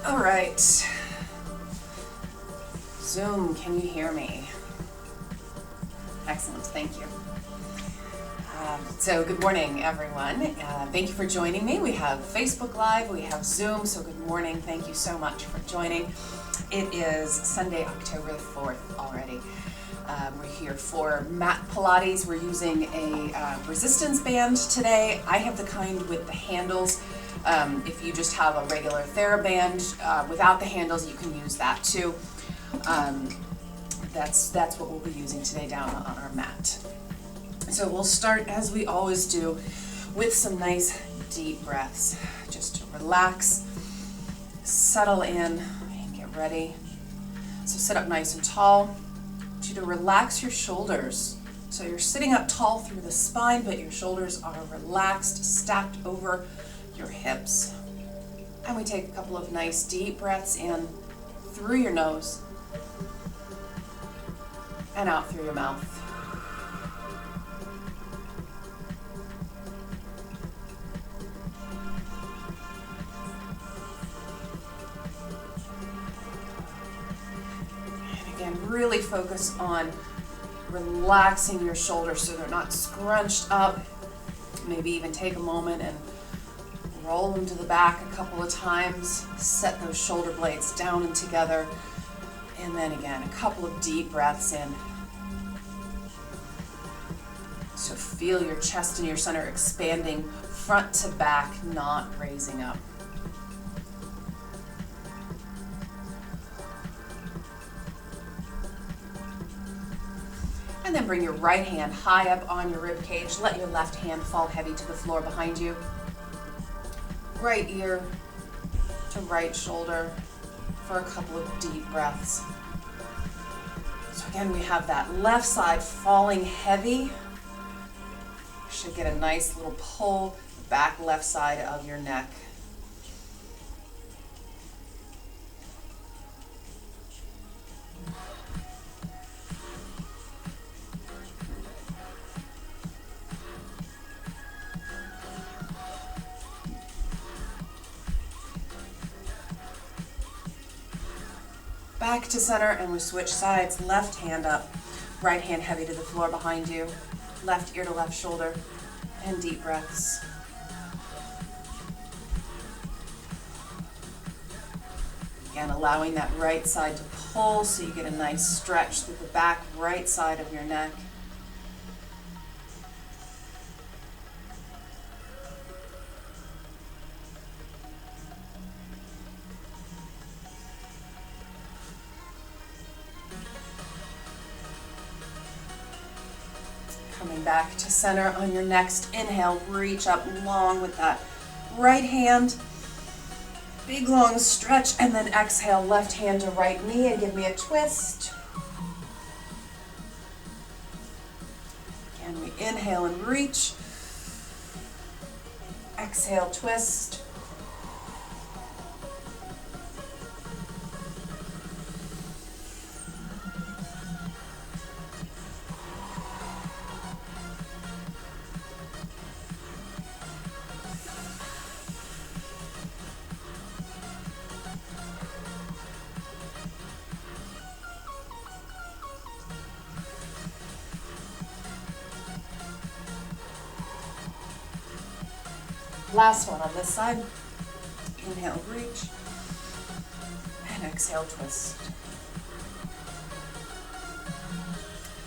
All right. Zoom, can you hear me? Excellent, thank you. So good morning, everyone. Thank you for joining me. We have Facebook Live, we have Zoom, so good morning. Thank you so much for joining. It is Sunday, October the 4th already. We're here for mat Pilates. We're using a resistance band today. I have the kind with the handles. If you just have a regular TheraBand without the handles, you can use that too. That's what we'll be using today down on our mat. So we'll start, as we always do, with some nice deep breaths. Just to relax, settle in, and get ready. So sit up nice and tall. I want you to relax your shoulders. So you're sitting up tall through the spine, but your shoulders are relaxed, stacked over your hips. And we take a couple of nice deep breaths in through your nose and out through your mouth. And again, really focus on relaxing your shoulders so they're not scrunched up. Maybe even take a moment and roll them to the back a couple of times. Set those shoulder blades down and together. And then again, a couple of deep breaths in. So feel your chest and your center expanding front to back, not raising up. And then bring your right hand high up on your rib cage. Let your left hand fall heavy to the floor behind you. Right ear to right shoulder for a couple of deep breaths. So again, we have that left side falling heavy. You should get a nice little pull back left side of your neck. Back to center, and we switch sides. Left hand up, right hand heavy to the floor behind you. Left ear to left shoulder, and deep breaths. Again, allowing that right side to pull so you get a nice stretch through the back right side of your neck. Coming back to center on your next inhale, reach up long with that right hand. Big long stretch, and then exhale, left hand to right knee and give me a twist. Again, we inhale and reach. Exhale, twist. Last one on this side. Inhale, reach, and exhale, twist.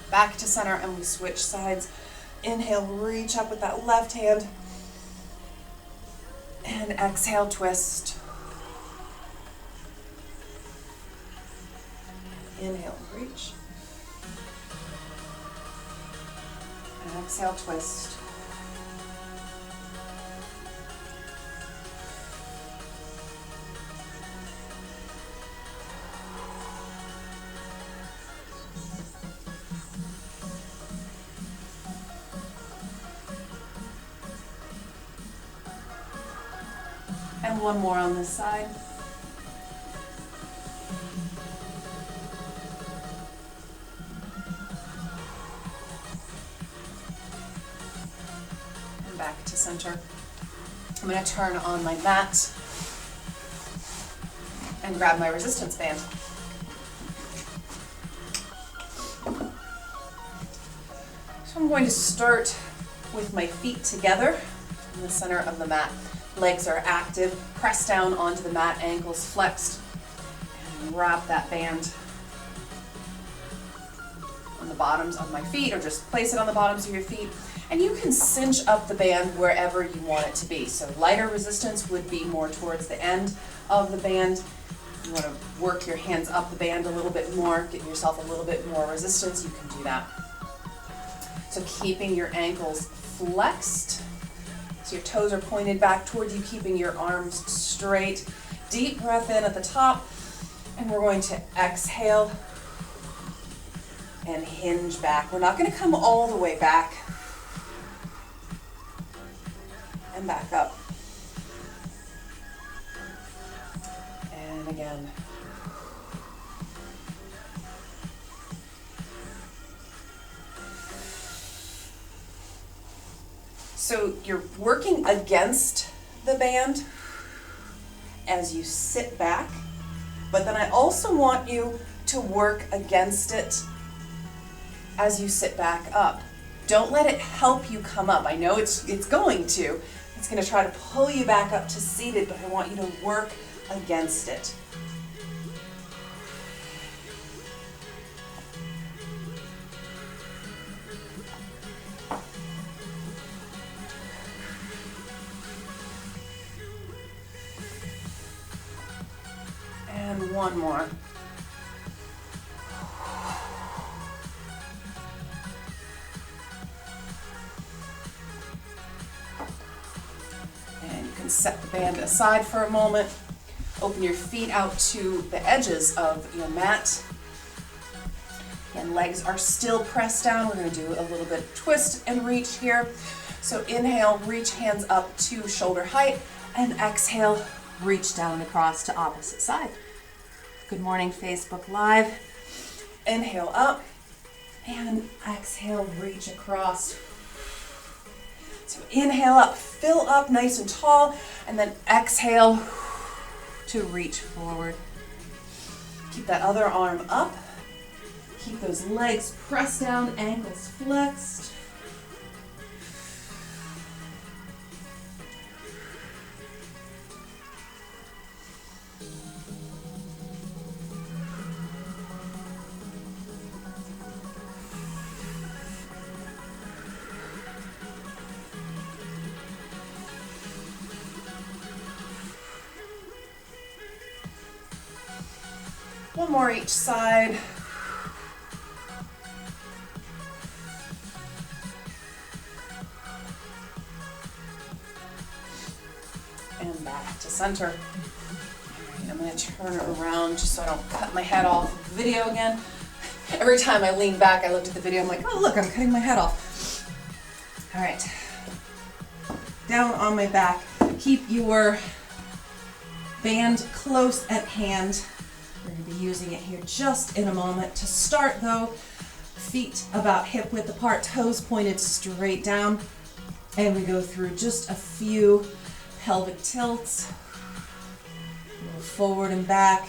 Back to center, and we switch sides. Inhale, reach up with that left hand, and exhale, twist. Inhale, reach, and exhale, twist. And one more on this side. And back to center. I'm going to turn on my mat. and grab my resistance band. So I'm going to start with my feet together in the center of the mat. Legs are active, press down onto the mat, ankles flexed, and wrap that band on the bottoms of my feet, or just place it on the bottoms of your feet. And you can cinch up the band wherever you want it to be. So lighter resistance would be more towards the end of the band. You want to work your hands up the band a little bit more, give yourself a little bit more resistance, you can do that. So keeping your ankles flexed, so your toes are pointed back towards you, keeping your arms straight. Deep breath in at the top, and we're going to exhale and hinge back. We're not going to come all the way back. And back up. And again. So you're working against the band as you sit back, but then I also want you to work against it as you sit back up. Don't let it help you come up. I know it's going to. It's going to try to pull you back up to seated, but I want you to work against it. And one more. And you can set the band aside for a moment. Open your feet out to the edges of your mat. And legs are still pressed down. We're going to do a little bit of twist and reach here. So inhale, reach hands up to shoulder height, and exhale, reach down across to opposite side. Good morning, Facebook Live. Inhale up, and exhale, reach across. So inhale up, fill up nice and tall, and then exhale to reach forward. Keep that other arm up. Keep those legs pressed down, ankles flexed. One more each side. And back to center. All right, I'm going to turn it around just so I don't cut my head off of the video again. Every time I lean back, I looked at the video, I'm like, oh look, I'm cutting my head off. All right. Down on my back. Keep your band close at hand. We're going to be using it here just in a moment. To start though, feet about hip width apart, toes pointed straight down, and we go through just a few pelvic tilts. Move forward and back,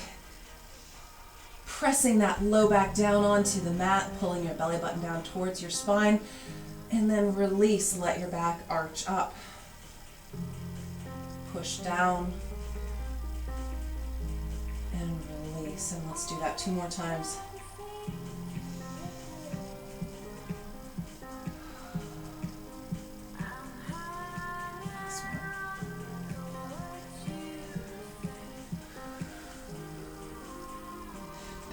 pressing that low back down onto the mat, pulling your belly button down towards your spine, and then release, let your back arch up. Push down and release, and let's do that 2 more times.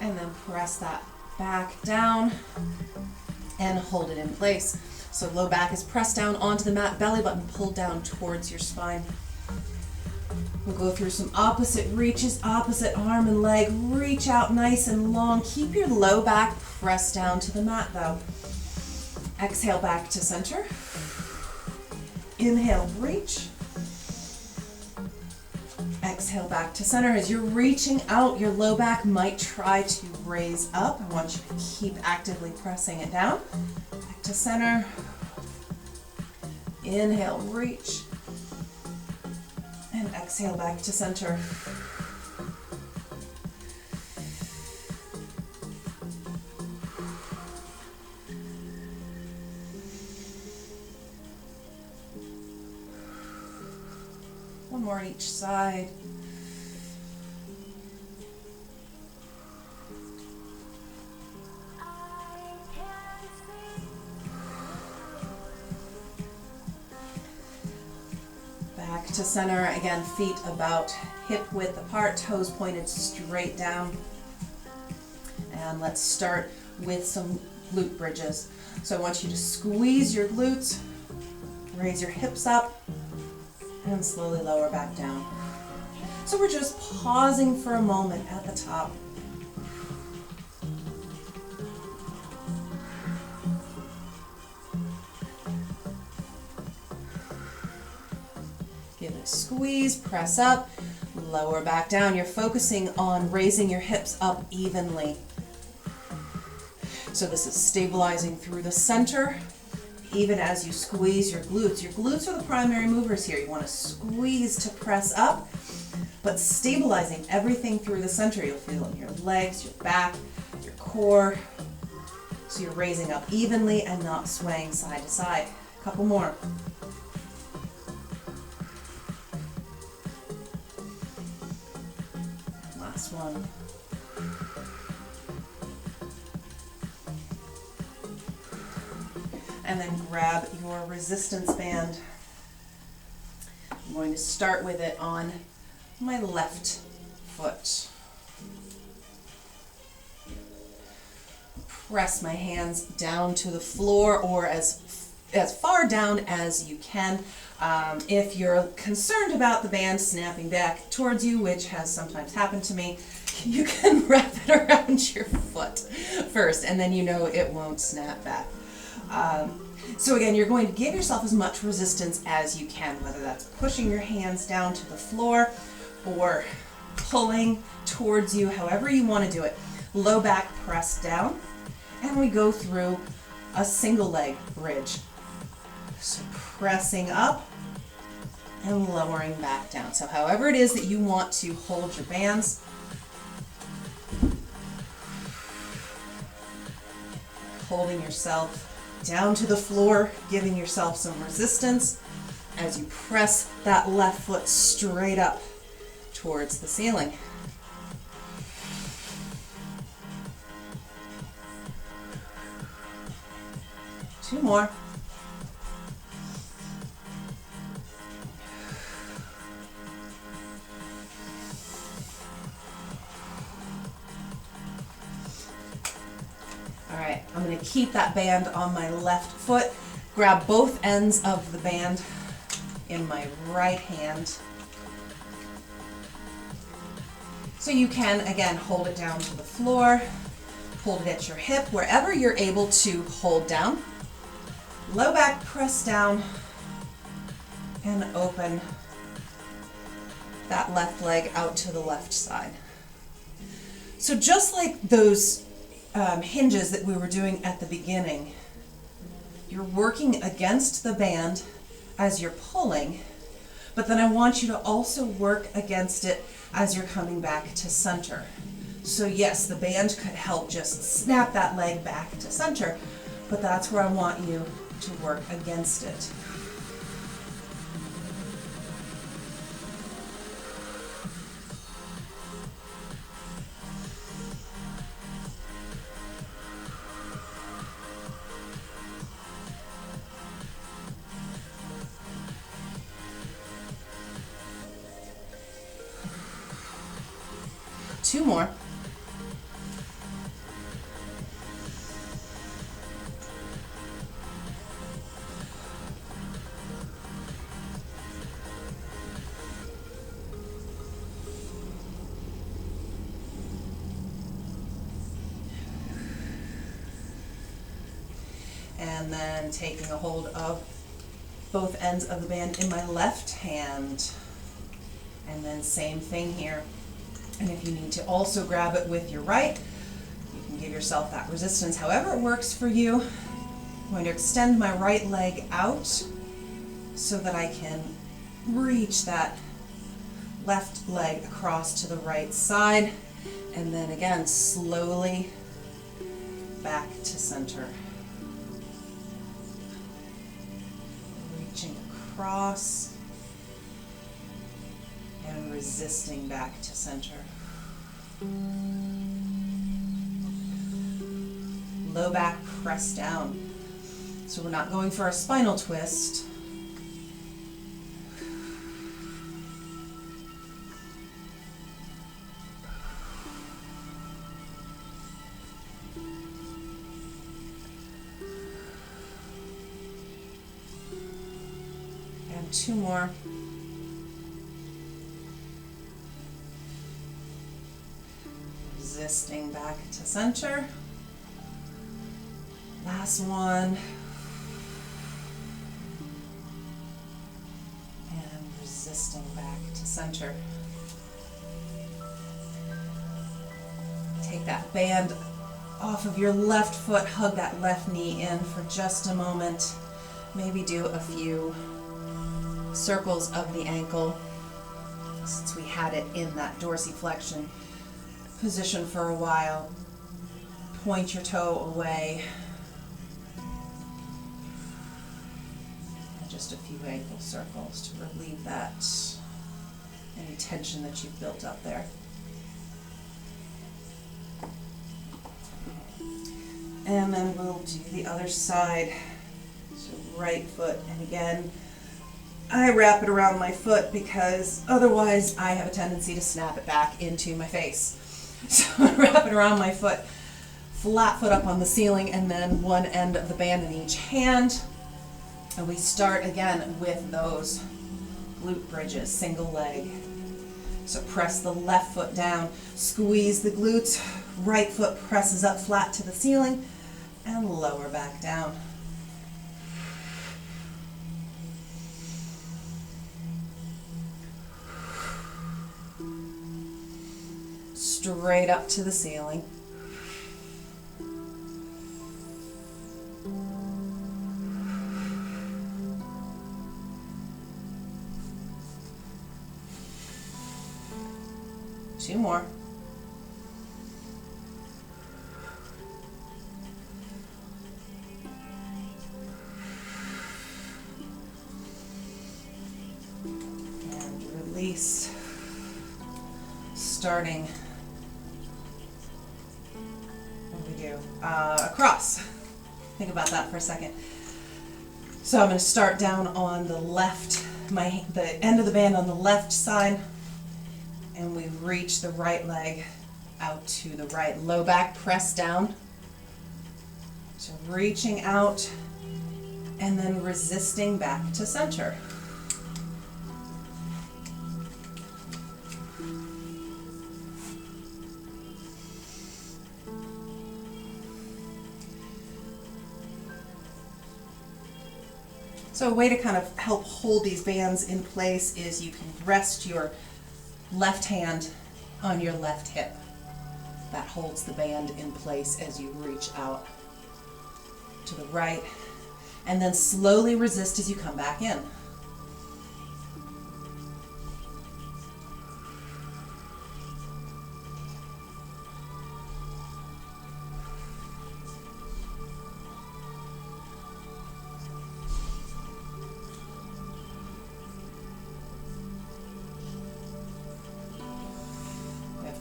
And then press that back down and hold it in place. So low back is pressed down onto the mat, belly button pulled down towards your spine. We'll go through some opposite reaches, opposite arm and leg. Reach out nice and long. Keep your low back pressed down to the mat though. Exhale back to center. Inhale, reach. Exhale back to center. As you're reaching out, your low back might try to raise up. I want you to keep actively pressing it down. Back to center. Inhale, reach. And exhale back to center. One more on each side. Back to center. Again, feet about hip width apart, toes pointed straight down. And let's start with some glute bridges. So I want you to squeeze your glutes, raise your hips up, and slowly lower back down. So we're just pausing for a moment at the top. Give it a squeeze, press up, lower back down. You're focusing on raising your hips up evenly. So this is stabilizing through the center, even as you squeeze your glutes. Your glutes are the primary movers here. You want to squeeze to press up, but stabilizing everything through the center. You'll feel it in your legs, your back, your core. So you're raising up evenly and not swaying side to side. A couple more. Last one. And then grab your resistance band. I'm going to start with it on my left foot. Press my hands down to the floor, or as far down as you can. If you're concerned about the band snapping back towards you, which has sometimes happened to me, you can wrap it around your foot first, and then you know it won't snap back. So again, you're going to give yourself as much resistance as you can, whether that's pushing your hands down to the floor or pulling towards you, however you want to do it. Low back press down, and we go through a single leg bridge. So pressing up and lowering back down. So however it is that you want to hold your bands. Holding yourself down to the floor, giving yourself some resistance as you press that left foot straight up towards the ceiling. Two more. All right, I'm going to keep that band on my left foot, grab both ends of the band in my right hand. So you can, again, hold it down to the floor, hold it at your hip, wherever you're able to hold down. Low back press down and open that left leg out to the left side. So just like those hinges that we were doing at the beginning, you're working against the band as you're pulling, but then I want you to also work against it as you're coming back to center. So yes, the band could help just snap that leg back to center, but that's where I want you to work against it. Two more. And then taking a hold of both ends of the band in my left hand. And then same thing here. And if you need to also grab it with your right, you can give yourself that resistance however it works for you. I'm going to extend my right leg out so that I can reach that left leg across to the right side. And then again, slowly back to center. Reaching across. resisting back to center. Low back, press down. So we're not going for a spinal twist. And 2 more. Resisting back to center. Last one. And resisting back to center. Take that band off of your left foot, hug that left knee in for just a moment. Maybe do a few circles of the ankle since we had it in that dorsiflexion position for a while. Point your toe away. And just a few ankle circles to relieve that, any tension that you've built up there. And then we'll do the other side. So right foot, and again, I wrap it around my foot because otherwise I have a tendency to snap it back into my face. So I wrap it around my foot, flat foot up on the ceiling, and then one end of the band in each hand. And we start again with those glute bridges, single leg. So press the left foot down, squeeze the glutes, right foot presses up flat to the ceiling, and lower back down. Straight up to the ceiling. Two more. And release. Starting. Across. Think about that for a second. So I'm going to start down on the left, the end of the band on the left side, and we reach the right leg out to the right. Low back press down. So reaching out and then resisting back to center. So a way to kind of help hold these bands in place is you can rest your left hand on your left hip. That holds the band in place as you reach out to the right, and then slowly resist as you come back in.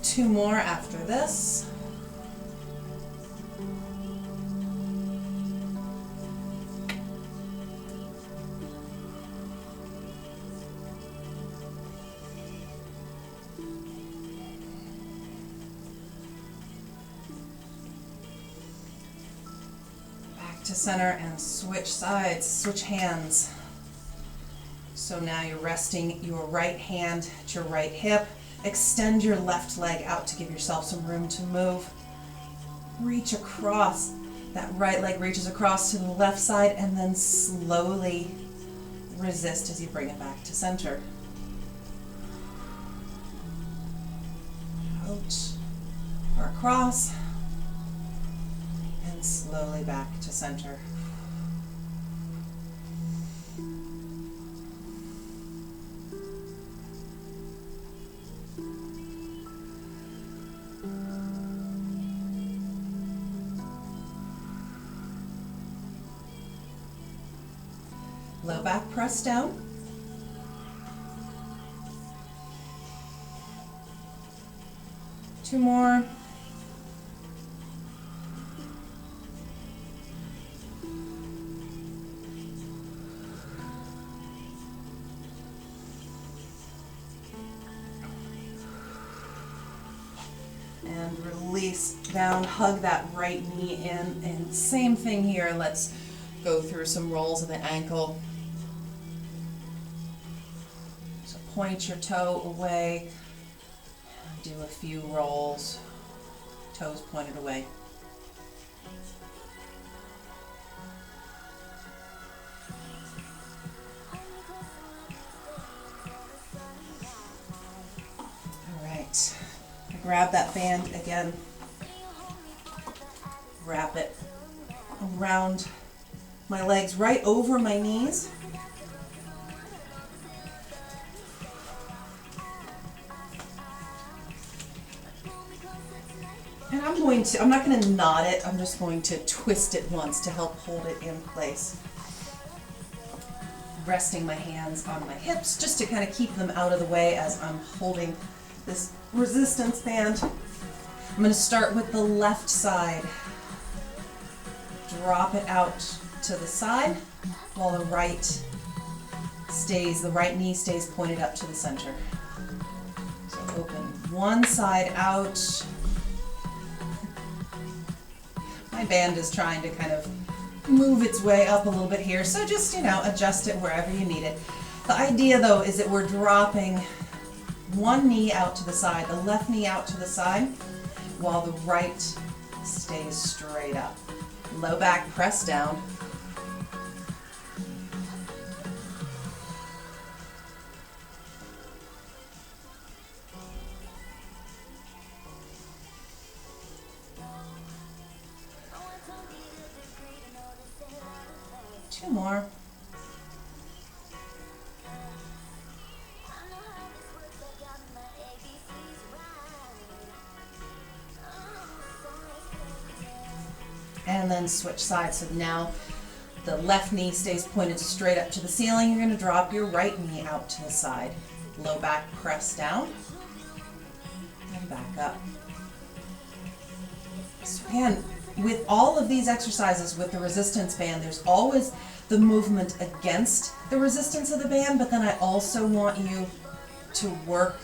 Two more after this. Back to center and switch sides, switch hands. So now you're resting your right hand at your right hip. Extend your left leg out to give yourself some room to move. Reach across. That right leg reaches across to the left side, and then slowly resist as you bring it back to center. Out or across, and slowly back to center. Low back press down. 2 more. And release down, hug that right knee in, and same thing here. Let's go through some rolls of the ankle. So point your toe away, do a few rolls, toes pointed away. All right. Grab that band again, wrap it around my legs right over my knees. And I'm not going to knot it, I'm just going to twist it once to help hold it in place. Resting my hands on my hips just to kind of keep them out of the way as I'm holding this resistance band. I'm going to start with the left side. Drop it out to the side while the right knee stays pointed up to the center. So open one side out. My band is trying to kind of move its way up a little bit here, so just, adjust it wherever you need it. The idea though is that we're dropping one knee out to the side, the left knee out to the side, while the right stays straight up. Low back, press down. Two more. And then switch sides. So now the left knee stays pointed straight up to the ceiling. You're going to drop your right knee out to the side. Low back, press down, and back up. So again, with all of these exercises with the resistance band, there's always the movement against the resistance of the band, but then I also want you to work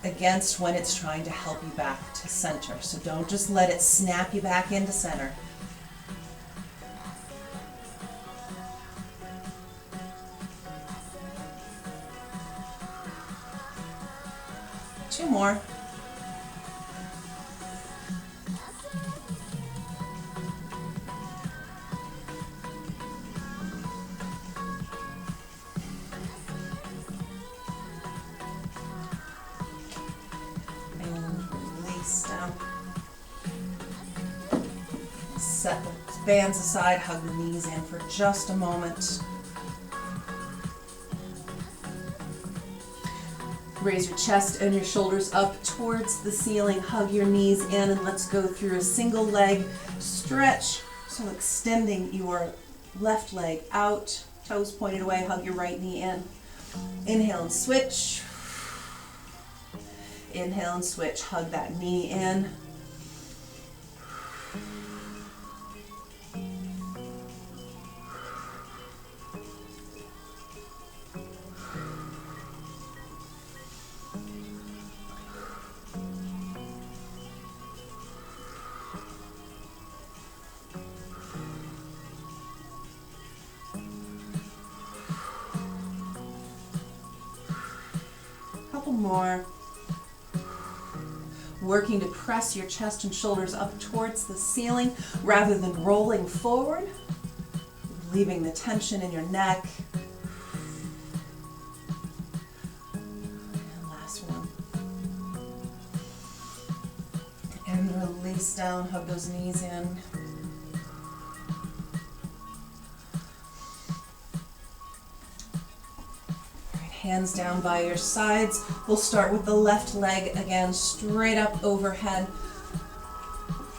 against when it's trying to help you back to center. So don't just let it snap you back into center. Two more. Set the bands aside, hug the knees in for just a moment. Raise your chest and your shoulders up towards the ceiling, hug your knees in, and let's go through a single leg stretch. So extending your left leg out, toes pointed away, hug your right knee in. Inhale and switch. Inhale and switch, hug that knee in. Couple more. Working to press your chest and shoulders up towards the ceiling rather than rolling forward, leaving the tension in your neck. And last one. And release down, hug those knees in. Hands down by your sides. We'll start with the left leg again, straight up overhead.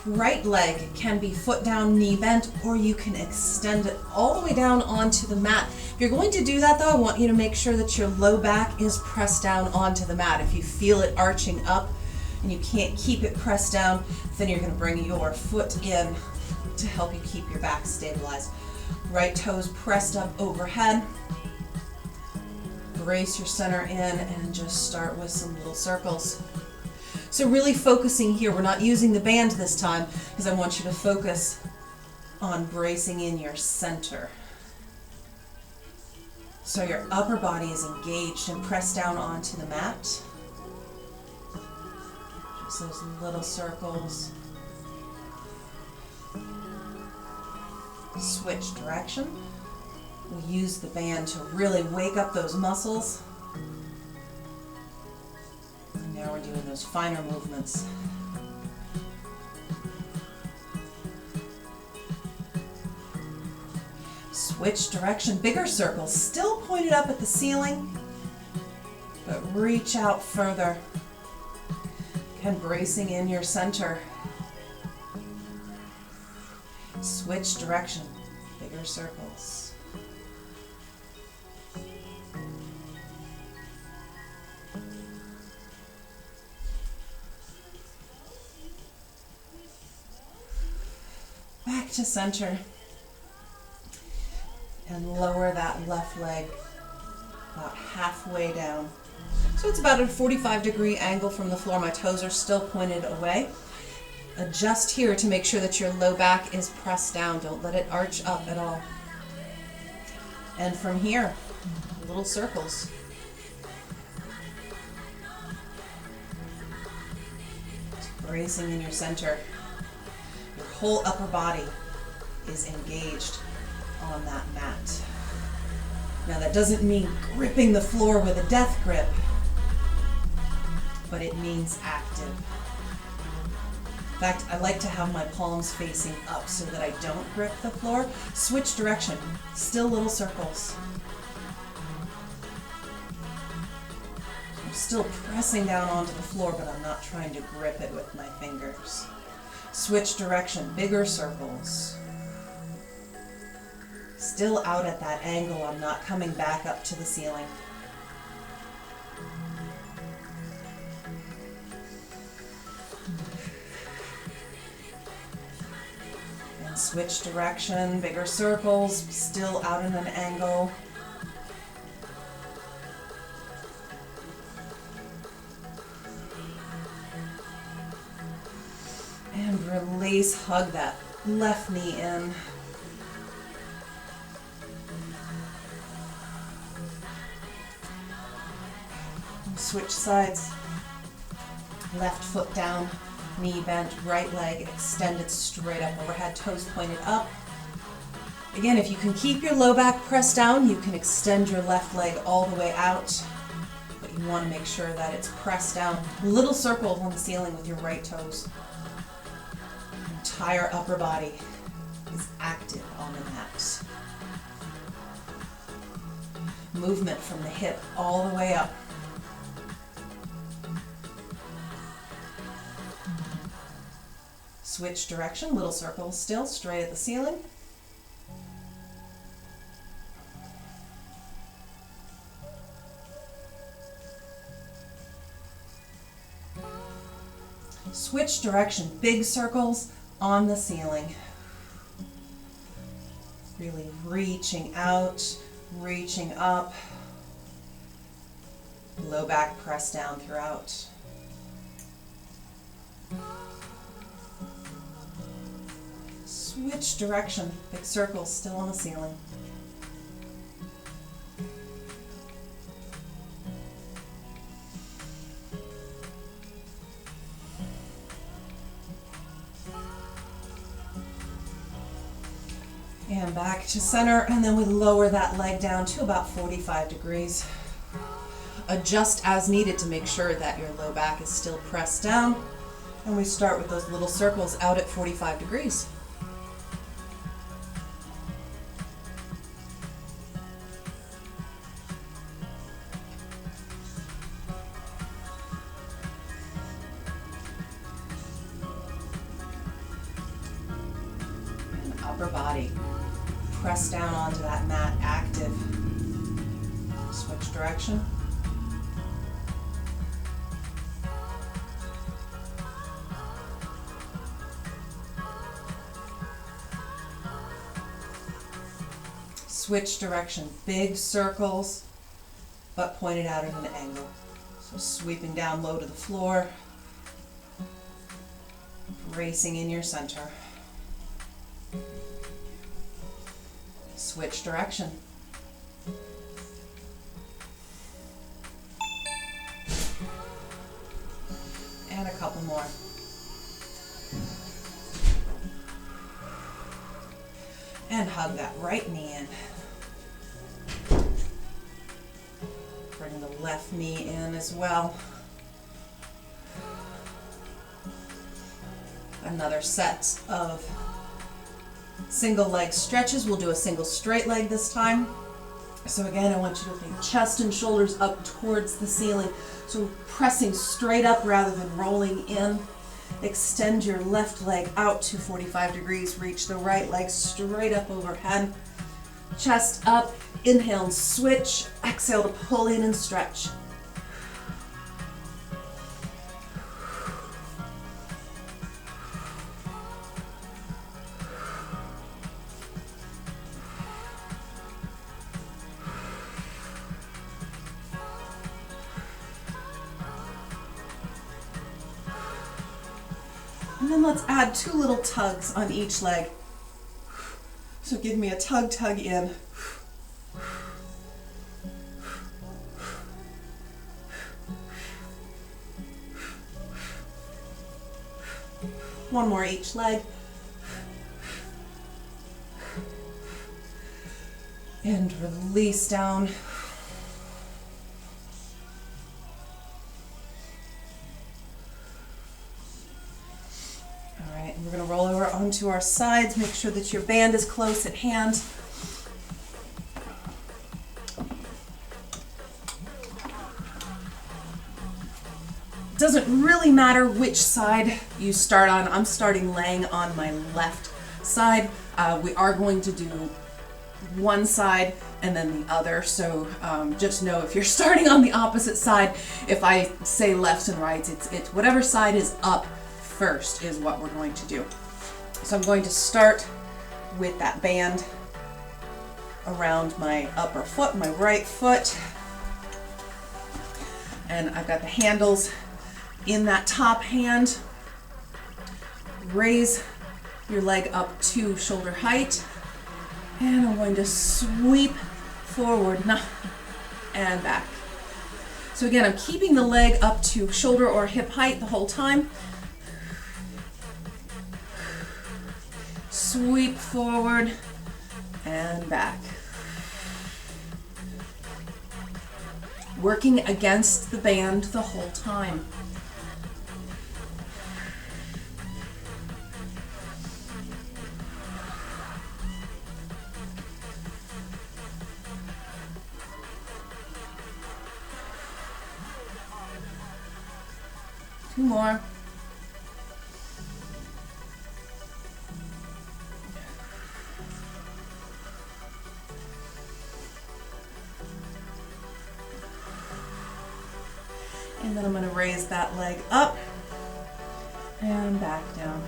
Right leg can be foot down, knee bent, or you can extend it all the way down onto the mat. If you're going to do that though, I want you to make sure that your low back is pressed down onto the mat. If you feel it arching up, and you can't keep it pressed down, then you're going to bring your foot in to help you keep your back stabilized. Right toes pressed up overhead. Brace your center in and just start with some little circles. So really focusing here, we're not using the band this time because I want you to focus on bracing in your center. So your upper body is engaged and pressed down onto the mat. Just those little circles. Switch direction. We'll use the band to really wake up those muscles. And now we're doing those finer movements. Switch direction, bigger circles, still pointed up at the ceiling, but reach out further. Again, bracing in your center. Switch direction, bigger circles. Back to center. And lower that left leg about halfway down. So it's about a 45-degree angle from the floor. My toes are still pointed away. Adjust here to make sure that your low back is pressed down. Don't let it arch up at all. And from here, little circles. Just bracing in your center. Your whole upper body is engaged on that mat. Now that doesn't mean gripping the floor with a death grip, but it means active. In fact, I like to have my palms facing up so that I don't grip the floor. Switch direction, still little circles. I'm still pressing down onto the floor, but I'm not trying to grip it with my fingers. Switch direction, bigger circles. Still out at that angle, I'm not coming back up to the ceiling. And switch direction, bigger circles, still out at an angle. And release, hug that left knee in. Switch sides, left foot down, knee bent, right leg extended straight up overhead, toes pointed up. Again, if you can keep your low back pressed down, you can extend your left leg all the way out, but you want to make sure that it's pressed down. Little circles on the ceiling with your right toes. Entire upper body is active on the mat. Movement from the hip all the way up. Switch direction, little circles still, straight at the ceiling. Switch direction, big circles on the ceiling. Really reaching out, reaching up. Low back press down throughout. Switch direction, big circles still on the ceiling. And back to center, and then we lower that leg down to about 45 degrees. Adjust as needed to make sure that your low back is still pressed down. And we start with those little circles out at 45 degrees. And upper body. Press down onto that mat, active. Switch direction. switch direction. Big circles, but pointed out at an angle. So sweeping down low to the floor, bracing in your center. Switch direction. And a couple more. And hug that right knee in. Bring the left knee in as well. Another set of single leg stretches. We'll do a single straight leg this time. So again, I want you to think chest and shoulders up towards the ceiling. So pressing straight up rather than rolling in. Extend your left leg out to 45 degrees. Reach the right leg straight up overhead. Chest up. Inhale and switch. Exhale to pull in and stretch. And then let's add 2 little tugs on each leg. So give me a tug, tug in. One more each leg. And release down. We're going to roll over onto our sides. Make sure that your band is close at hand. Doesn't really matter which side you start on. I'm starting laying on my left side. We are going to do one side and then the other. So just know if you're starting on the opposite side, if I say lefts and rights, it's whatever side is up first is what we're going to do. So I'm going to start with that band around my upper foot, my right foot. And I've got the handles in that top hand. Raise your leg up to shoulder height. And I'm going to sweep forward and back. So again, I'm keeping the leg up to shoulder or hip height the whole time. Sweep forward and back. Working against the band the whole time. Two more. And then I'm going to raise that leg up and back down.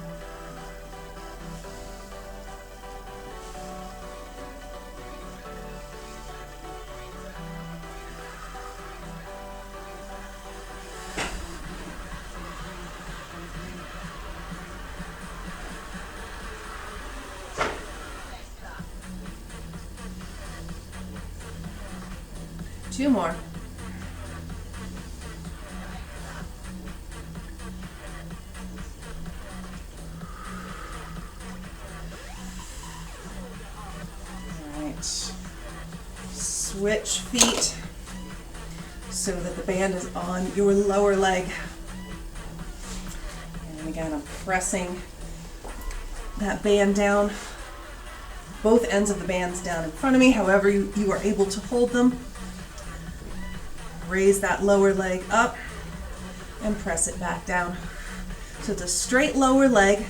Two more. Switch feet so that the band is on your lower leg. And again, I'm pressing that band down, both ends of the bands down in front of me, however you are able to hold them. Raise that lower leg up and press it back down. So it's a straight lower leg.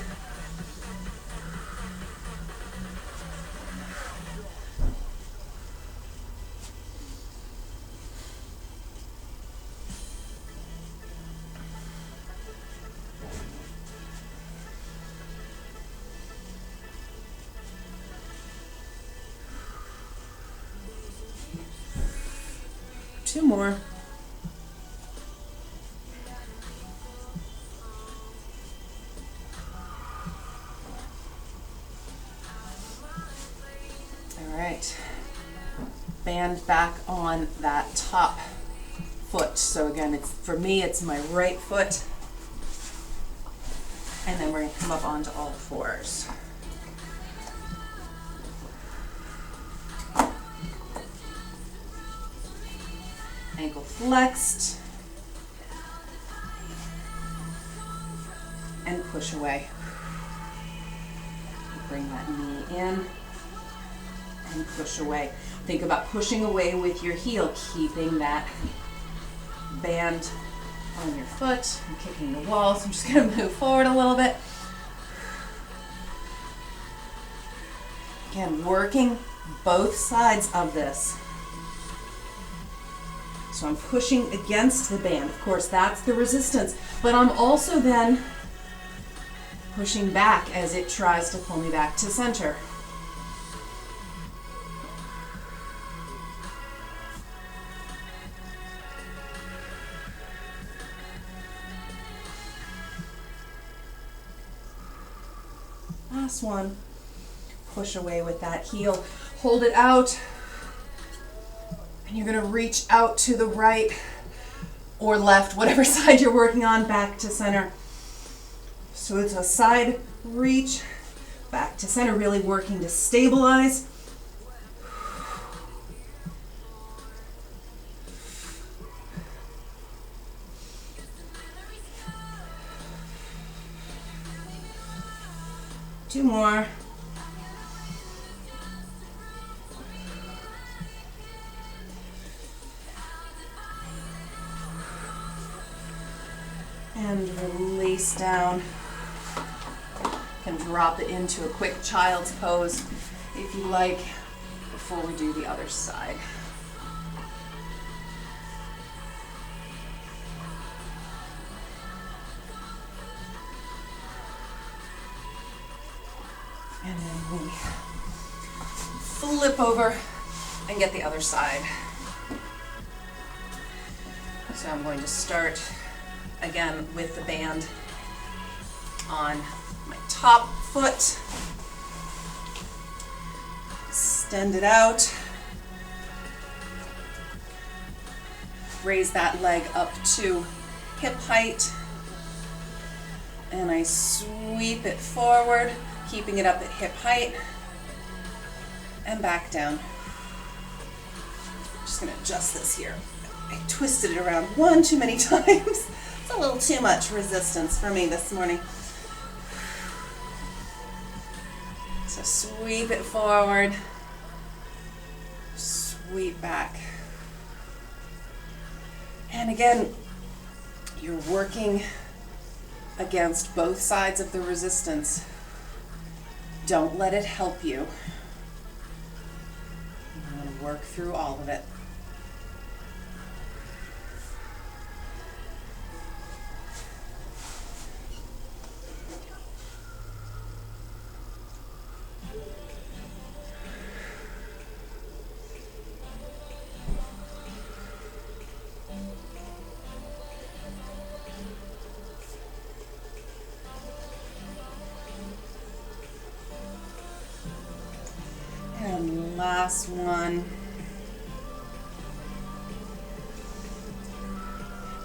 2 more. All right. Band back on that top foot. So again, for me, it's my right foot. And then we're going to come up onto all fours. Ankle flexed. And push away. Bring that knee in and push away. Think about pushing away with your heel, keeping that band on your foot and kicking the wall. So I'm just going to move forward a little bit. Again, working both sides of this. So I'm pushing against the band. Of course, that's the resistance. But I'm also then pushing back as it tries to pull me back to center. Last one. Push away with that heel. Hold it out. And you're going to reach out to the right or left, whatever side you're working on, back to center. So it's a side reach, back to center, really working to stabilize. Two more. And release down. Can drop it into a quick child's pose if you like before we do the other side. And then we flip over and get the other side. So I'm going to start again with the band on my top foot. Extend it out. Raise that leg up to hip height. And I sweep it forward, keeping it up at hip height. And back down. Just gonna adjust this here. I twisted it around one too many times. It's a little too much resistance for me this morning. So sweep it forward, sweep back. And again, you're working against both sides of the resistance. Don't let it help you. You want to work through all of it. And last one.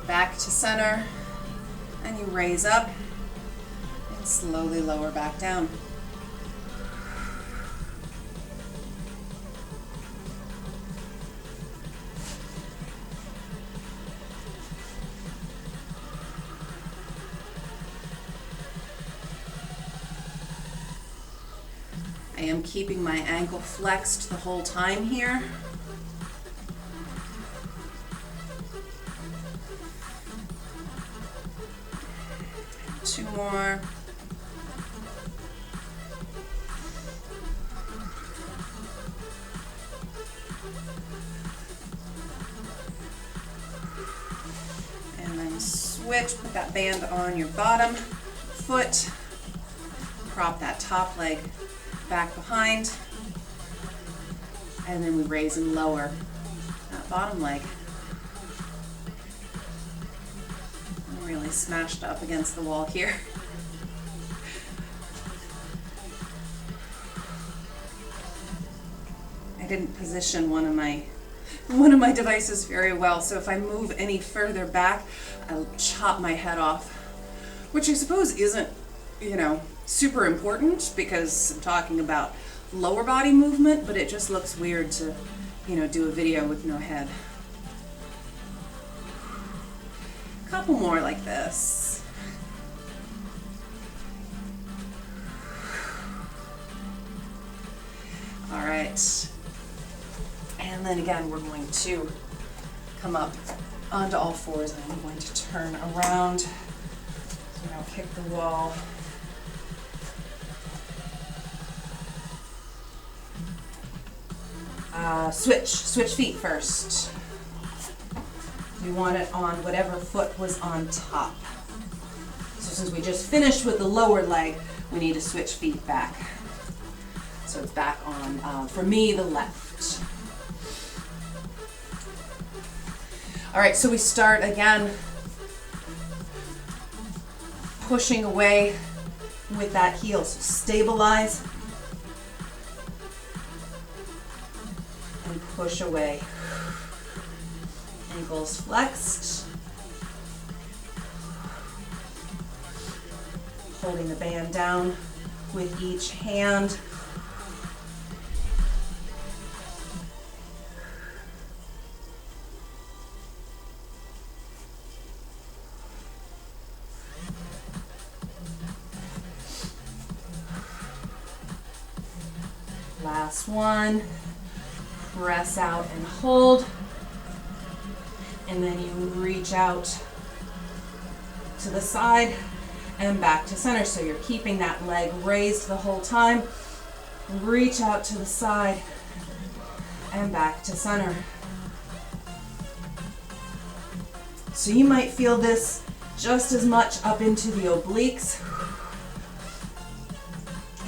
Back to center, and you raise up and slowly lower back down. I am keeping my ankle flexed the whole time here. Two more. And then switch, put that band on your bottom foot. Prop that top leg back behind, and then we raise and lower that bottom leg. definitely smashed up against the wall here. I didn't position one of my devices very well, so if I move any further back, I'll chop my head off, which I suppose isn't, super important because I'm talking about lower body movement, but it just looks weird to, do a video with no head. A couple more like this. All right. And then again, we're going to come up onto all fours, and I'm going to turn around, kick the wall. Switch feet first. We want it on whatever foot was on top. So since we just finished with the lower leg, we need to switch feet back. So it's back on, for me, the left. All right, so we start again pushing away with that heel. So stabilize and push away. Ankles flexed. Holding the band down with each hand. Last one. Press out and hold. And then you reach out to the side and back to center. So you're keeping that leg raised the whole time. Reach out to the side and back to center. So you might feel this just as much up into the obliques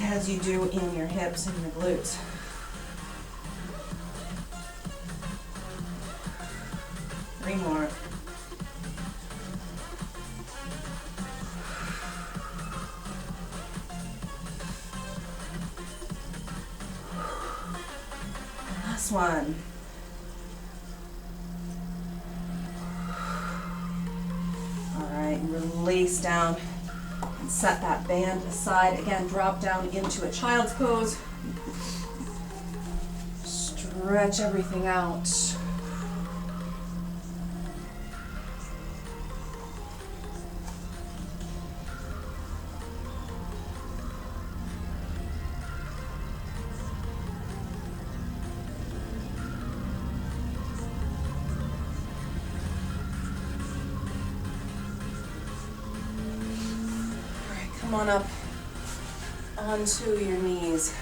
as you do in your hips and your glutes. Three more. Last one. All right, release down and set that band aside. Again, drop down into a child's pose. Stretch everything out. Come on up onto your knees.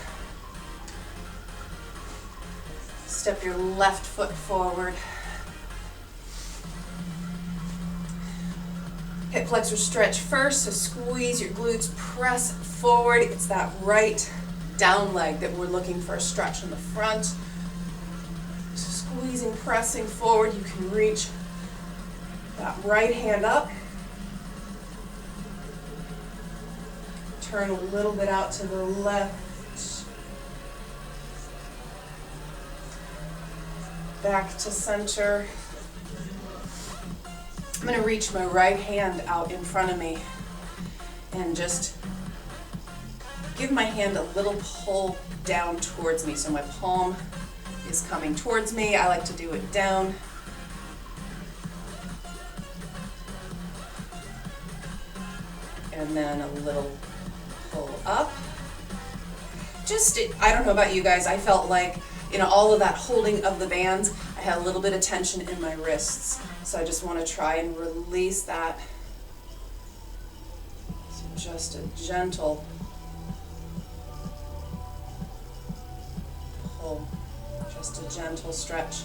Step your left foot forward. Hip flexor stretch first, so squeeze your glutes, press forward. It's that right down leg that we're looking for a stretch in the front. So squeezing, pressing forward, you can reach that right hand up. Turn a little bit out to the left. Back to center. I'm going to reach my right hand out in front of me and just give my hand a little pull down towards me. So my palm is coming towards me. I like to do it down. And then a little pull up. I don't know about you guys, I felt like, all of that holding of the bands, I had a little bit of tension in my wrists. So I just want to try and release that. So just a gentle pull, just a gentle stretch.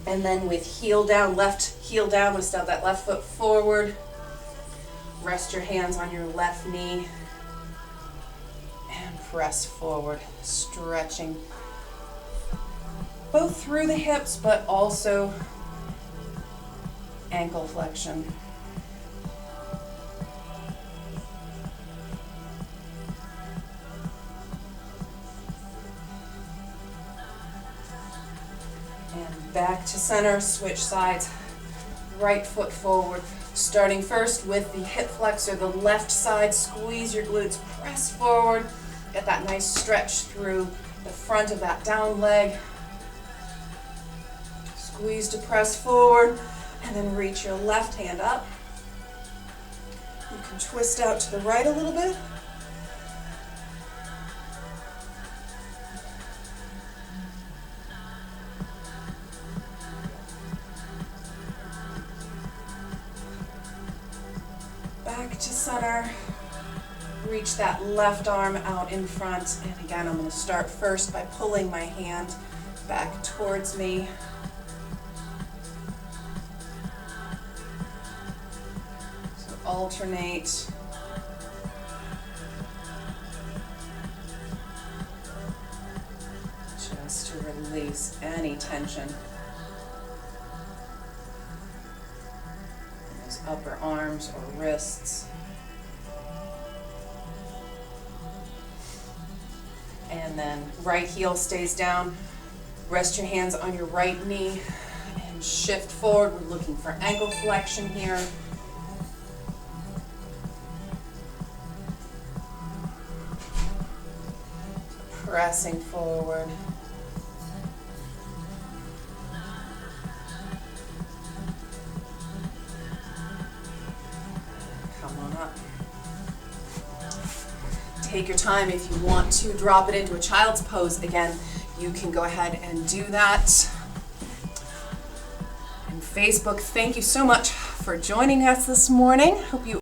And then with heel down, left heel down, we step that left foot forward. Rest your hands on your left knee and press forward, stretching both through the hips but also ankle flexion. And back to center, switch sides, right foot forward. Starting first with the hip flexor, the left side, squeeze your glutes, press forward, get that nice stretch through the front of that down leg. Squeeze to press forward, and then reach your left hand up. You can twist out to the right a little bit. Back to center. Reach that left arm out in front. And again, I'm going to start first by pulling my hand back towards me. So alternate. Just to release any tension. Upper arms or wrists. And then right heel stays down. Rest your hands on your right knee and shift forward. We're looking for ankle flexion here. Pressing forward. Take your time. If you want to drop it into a child's pose again, you can go ahead and do that. And Facebook, thank you so much for joining us this morning. Hope you